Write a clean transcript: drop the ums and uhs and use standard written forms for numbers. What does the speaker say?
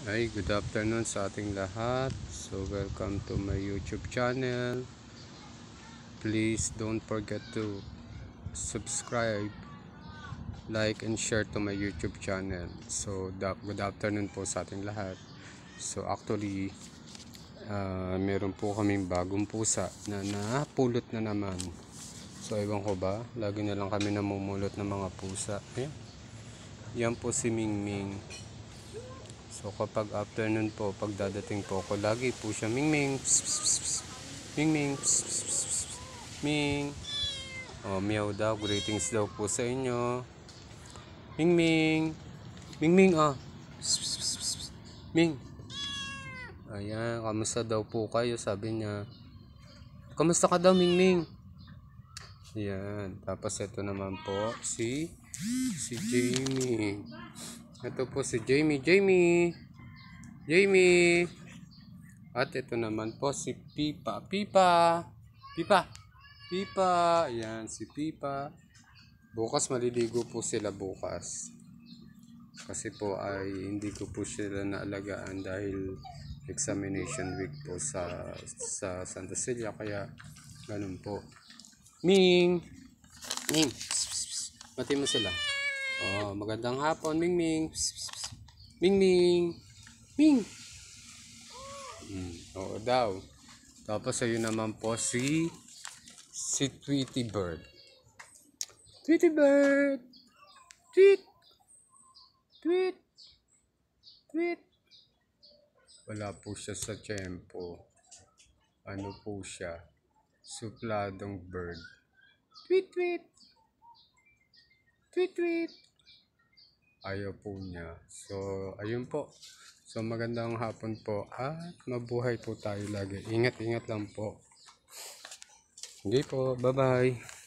Ay, good afternoon sa ating lahat. So, welcome to my YouTube channel. Please don't forget to subscribe, like, and share to my YouTube channel. So, good afternoon po sa ating lahat. So, actually, meron po kaming bagong pusa na napulot na naman. So, ewan ko ba, lagi na lang kami namumulot ng mga pusa. Ayan. Yan po si Mingming. So kapag afternoon po, pag dadating po ako, lagi po siya Mingming, pss, pss, pss, pss. Mingming, pss, pss, pss, pss. Ming. Oh, meow daw, greetings daw po sa inyo. Mingming. Mingming, ah. Pss, pss, pss, pss. Ming. Ayan, kamusta daw po kayo, sabi niya. Kamusta ka daw, Mingming? Ayan, tapos ito naman po si Jamie. Ito po si Jamie. At ito naman po si Pipa. Ayan, si Pipa. Bukas maliligo po sila bukas. Kasi po ay hindi ko po sila naalagaan dahil examination week po sa Santa Celia. Kaya ganun po. Ming. Mati mo sila. Oh, magandang hapon, Mingming. Mingming. Ming. Oo daw. Tapos ayun naman po si Tweety Bird. Tweety Bird. Tweet. Wala po siya sa tiyempo. Ano po siya? Supladong bird. Tweet. Ayaw po niya. So, ayun po. So, magandang hapon po at mabuhay po tayo lagi. Ingat lang po. Hindi po. Bye-bye.